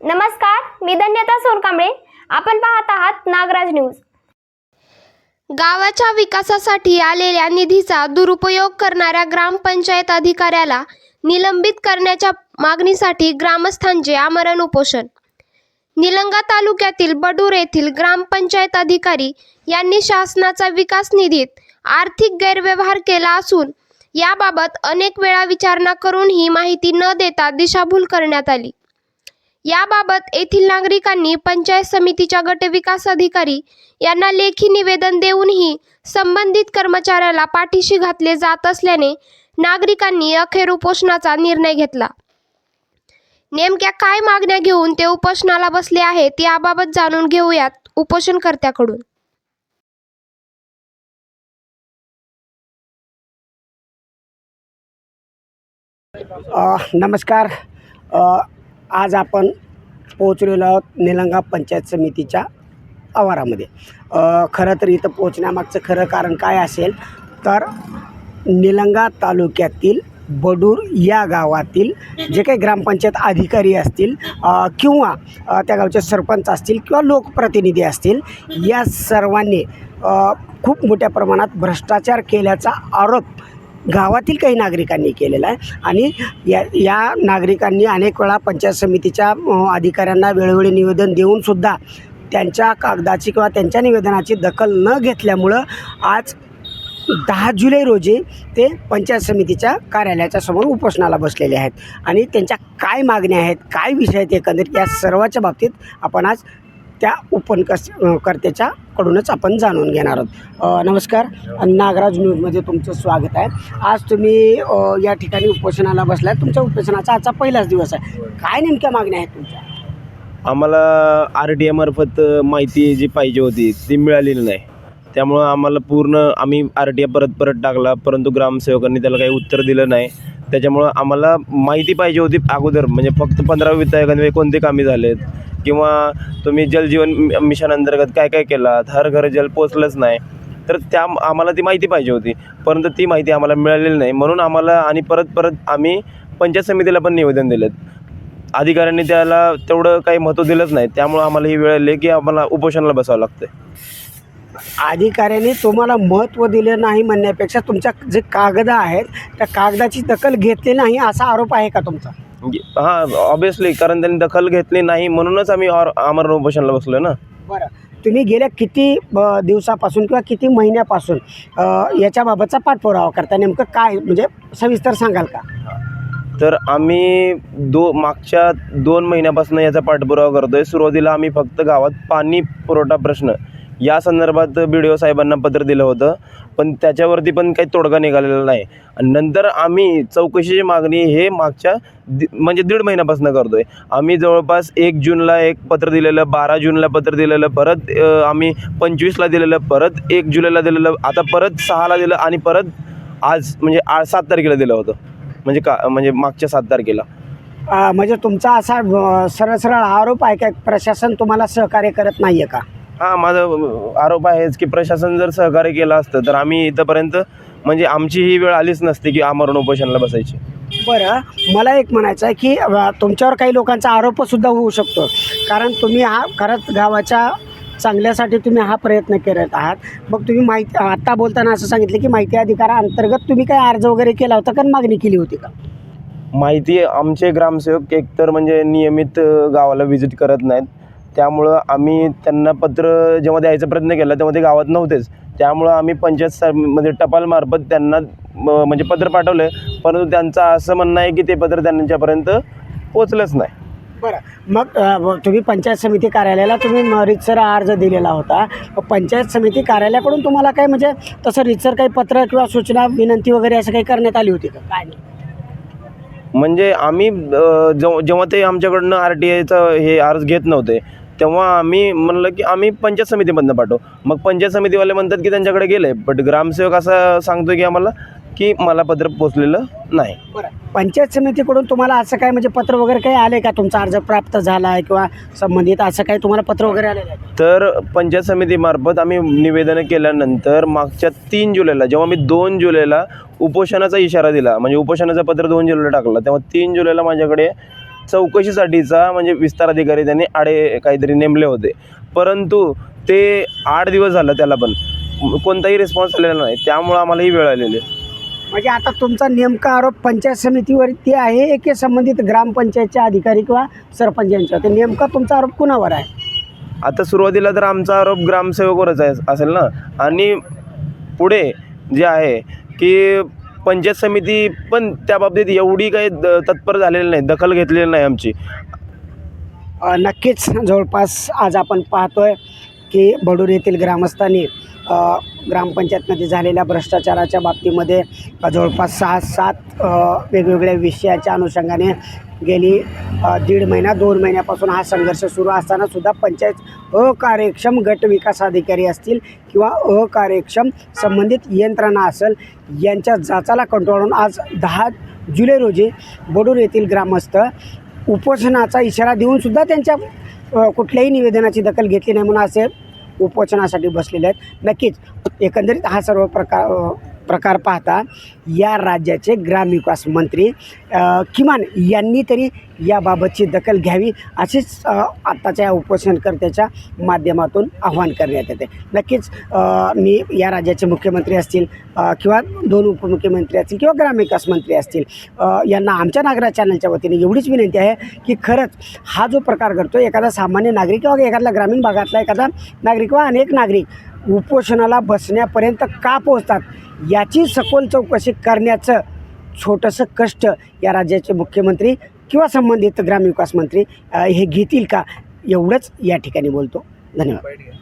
नमस्कार, मी धन्यता सोनकांबळे. आपण पाहत आहात नागराज न्यूज. गावाच्या विकासासाठी आलेल्या निधीचा दुरुपयोग करणाऱ्या ग्रामपंचायत अधिकाऱ्याला निलंबित करण्याच्या मागणीसाठी ग्रामस्थांचे आमरण उपोषण. निलंगा तालुक्यातील बडूर येथील ग्रामपंचायत अधिकारी यांनी शासनाचा विकास निधीत आर्थिक गैरव्यवहार केला असून याबाबत अनेक वेळा विचारणा करूनही माहिती न देता दिशाभूल करण्यात आली. याबाबत येथील नागरिकांनी पंचायत समितीच्या गटविकास अधिकारी यांना लेखी निवेदन देऊनही संबंधित कर्मचाऱ्याला पाठीशी घातले जात असल्याने नागरिकांनी अखेर उपोषणाचा निर्णय घेतला. नेमक्या काय मागण्या घेऊन ते उपोषणाला बसले आहेत याबाबत जाणून घेऊयात उपोषणकर्त्याकडून. नमस्कार. आज आपण पोहोचलेलो आहोत निलंगा पंचायत समितीच्या आवारामध्ये. खरं तर इथं पोहोचण्यामागचं खरं कारण काय असेल तर निलंगा तालुक्यातील बडूर या गावातील जे काही ग्रामपंचायत अधिकारी असतील किंवा त्या गावचे सरपंच असतील किंवा लोकप्रतिनिधी असतील, या सर्वांनी खूप मोठ्या प्रमाणात भ्रष्टाचार केल्याचा आरोप गावातील काही नागरिकांनी केलेला आहे. आणि या नागरिकांनी अनेक वेळा पंचायत समितीच्या अधिकाऱ्यांना वेळोवेळी निवेदन देऊनसुद्धा त्यांच्या कागदाची किंवा त्यांच्या निवेदनाची दखल न घेतल्यामुळं आज 10 जुलै रोजी ते पंचायत समितीच्या कार्यालयाच्या समोर उपोषणाला बसलेले आहेत. आणि त्यांच्या काय मागण्या आहेत, काय विषय आहेत, एकंदरीत या सर्वाच्या बाबतीत आपण आज त्या कर्त्याच्याकडूनच आपण जाणून घेणार आहोत. नमस्कार, नागराज न्यूजमध्ये तुमचं स्वागत आहे. आज तुम्ही या ठिकाणी उपोषणाला बसलाय. तुमच्या उपोषणाचा आजचा पहिलाच दिवस आहे. काय नेमक्या मागण्या आहेत तुमच्या? आम्हाला RTI मार्फत माहिती जी पाहिजे होती ती मिळालेली नाही. त्यामुळं आम्हाला आम्ही RTI परत टाकला, परंतु ग्रामसेवकांनी त्याला काही उत्तर दिलं नाही. त्याच्यामुळं आम्हाला माहिती पाहिजे होती अगोदर, म्हणजे फक्त 15 वित्तआयोगाने कोणते कामे झालेत किंवा तुम्ही जलजीवन मिशन अंतर्गत काय काय केलात, हर घर जल पोचलंच नाही. तर आम्हाला ती माहिती पाहिजे होती, परंतु ती माहिती आम्हाला मिळालेली नाही. म्हणून आम्हाला आणि परत आम्ही पंचायत समितीला पण निवेदन दिलेत. अधिकाऱ्यांनी त्याला तेवढं काही महत्त्व दिलंच नाही. त्यामुळं आम्हाला ही वेळ आली की आम्हाला उपोषणाला बसावं लागतं. अधिकाऱ्यांनी तुम्हाला महत्त्व दिलं नाही म्हणण्यापेक्षा तुमच्या जे कागद आहेत त्या कागदाची दखल घेतली नाही असा आरोप आहे का तुमचा? हां, ऑब्वियसली, कारण त्यांनी दखल घेतली नाही म्हणूनच आम्ही आमरण उपोषणाला बसलो ना. बरं, तुम्ही गेल्या किती दिवसापासून किंवा किती महिन्यापासून याच्याबाबतचा पाठपुरावा करता? नेमकं काय, म्हणजे सविस्तर सांगाल का? तर आम्ही मागच्या 2 महिन्यापासून याचा पाठपुरावा करतो आहे. सुरुवातीला आम्ही फक्त गावात पाणी पुरवठा प्रश्न या संदर्भात BDO साहेबांना पत्र दिलं होतं, पण त्याच्यावरती पण काही तोडगा निघालेला नाही. आणि नंतर आम्ही चौकशीची मागणी हे मागच्या म्हणजे 1.5 महिन्यापासून करतो आहे. आम्ही जवळपास 1 जूनला एक पत्र दिलेलं, 12 जूनला पत्र दिलेलं, परत आम्ही 25ला दिलेलं, परत 1 जुलैला दिलेलं, आता परत 6ला दिलं आणि परत आज म्हणजे 7 तारखेला दिलं होतं. म्हणजे मागच्या 7 तारखेला. म्हणजे तुमचा असा सरळ आरोप आहे का प्रशासन तुम्हाला सहकार्य करत नाही आहे का? हां, माझा आरोप आहेच की प्रशासन जर सहकार्य केलं असतं तर आम्ही इथंपर्यंत म्हणजे आमची ही वेळ आलीच नसती की आमरण उपोषणाला बसायची. बरं, मला एक म्हणायचं आहे की तुमच्यावर काही लोकांचा आरोपसुद्धा होऊ शकतो, कारण तुम्ही खरंच गावाच्या चांगल्यासाठी तुम्ही हा प्रयत्न करत आहात. मग तुम्ही माहिती आत्ता बोलताना असं सांगितलं की माहिती अधिकाराअंतर्गत तुम्ही काही अर्ज वगैरे केला होता का, मागणी केली होती का? माहिती आमचे ग्रामसेवक एकतर म्हणजे नियमित गावाला व्हिजिट करत नाहीत. त्यामुळं आम्ही त्यांना पत्र जेव्हा द्यायचा प्रयत्न केला तेव्हा ते गावात नव्हतेच. त्यामुळं आम्ही पंचायत टपालमार्फत त्यांना म्हणजे पत्र पाठवलं आहे, परंतु त्यांचं असं म्हणणं आहे की ते पत्र त्यांच्यापर्यंत पोचलंच नाही. बरं, मग तुम्ही पंचायत समिती कार्यालयाला तुम्ही रीतसर अर्ज दिलेला होता. पंचायत समिती कार्यालयाकडून तुम्हाला काय म्हणजे तसं रीतसर काही पत्र किंवा सूचना विनंती वगैरे असं काही करण्यात आली होती का? काय नाही, म्हणजे आम्ही जेव्हा ते आमच्याकडनं RTIचा हे अर्ज घेत नव्हते तेव्हा आम्ही म्हणलं की आम्ही पंचायत समितीमधनं पाठवू. मग पंचायत समितीवाले म्हणतात की त्यांच्याकडे गेलं आहे, बट ग्रामसेवक असं सांगतो की आम्हाला की मला पत्र पोचलेलं नाही. बरं, पंचायत समितीकडून तुम्हाला असं काय म्हणजे पत्र वगैरे काही आले का? तुमचा अर्ज प्राप्त झाला आहे किंवा संबंधित असं काही तुम्हाला पत्र वगैरे आलेलं आहे? तर पंचायत समितीमार्फत आम्ही निवेदनं केल्यानंतर मागच्या 3 जुलैला जेव्हा मी 2 जुलैला उपोषणाचा इशारा दिला, म्हणजे उपोषणाचं पत्र 2 जुलैला टाकलं, तेव्हा 3 जुलैला माझ्याकडे चौकशीसाठीचा म्हणजे विस्तार अधिकारी त्यांनी आडे काहीतरी नेमले होते, परंतु ते 8 दिवस झालं त्याला पण कोणताही रिस्पॉन्स आलेला नाही. त्यामुळं आम्हाला ही वेळ आलेली आहे. म्हणजे आता तुमचा नेमका आरोप पंचायत समितीवरती आहे की संबंधित ग्रामपंचायतचे अधिकारी किंवा सरपंच यांच्यावर? तर नेमका तुमचा आरोप कुणावर आहे? आता सुरुवातीला तर आमचा आरोप ग्रामसेवकवरच असेल ना, आणि पुढे जे आहे की पंचायत समिती पण त्या बाबतीत एवढी काही तत्पर झालेली नाही, दखल घेतलेली नाही आमची. नक्कीच जवळपास आज आपण पाहतोय की बडूर येथील ग्रामस्थांनी ग्रामपंचायतमध्ये झालेल्या भ्रष्टाचाराच्या बाबतीमध्ये जवळपास 6-7 वेगवेगळ्या विषयाच्या अनुषंगाने गेली 1.5 महिना 2 महिन्यापासून हा संघर्ष सुरू असताना सुद्धा पंचायत अकार्यक्षम गट विकास अधिकारी असतील किंवा अकार्यक्षम संबंधित यंत्रणा असेल यांच्या जाचाला कंटाळून आज 10 जुलै रोजी बडूर येथील ग्रामस्थ उपोषणाचा इशारा देऊनसुद्धा त्यांच्या कुठल्याही निवेदनाची दखल घेतली नाही म्हणून असे उपोषणासाठी बसलेले आहेत. नक्कीच एकंदरीत हा सर्व प्रकार पाहता या राज्याचे ग्रामविकास मंत्री किमान यांनी तरी याबाबतची दखल घ्यावी अशीच आत्ताच्या या उपोषणकर्त्याच्या माध्यमातून आव्हान करण्यात येते. नक्कीच मी या राज्याचे मुख्यमंत्री असतील किंवा 2 उपमुख्यमंत्री असतील किंवा ग्रामविकास मंत्री असतील यांना आमच्या नागरा चॅनलच्या वतीने एवढीच विनंती आहे की खरंच हा जो प्रकार घडतो एखादा सामान्य नागरिक किंवा एखादा ग्रामीण भागातला एखादा नागरिक किंवा अनेक नागरिक उपोषणाला बसण्यापर्यंत का पोहोचतात याची सखोल चौकशी करण्याचं छोटंसं कष्ट या राज्याचे मुख्यमंत्री किंवा संबंधित ग्रामविकास मंत्री हे घेतील का, एवढंच या ठिकाणी बोलतो. धन्यवाद.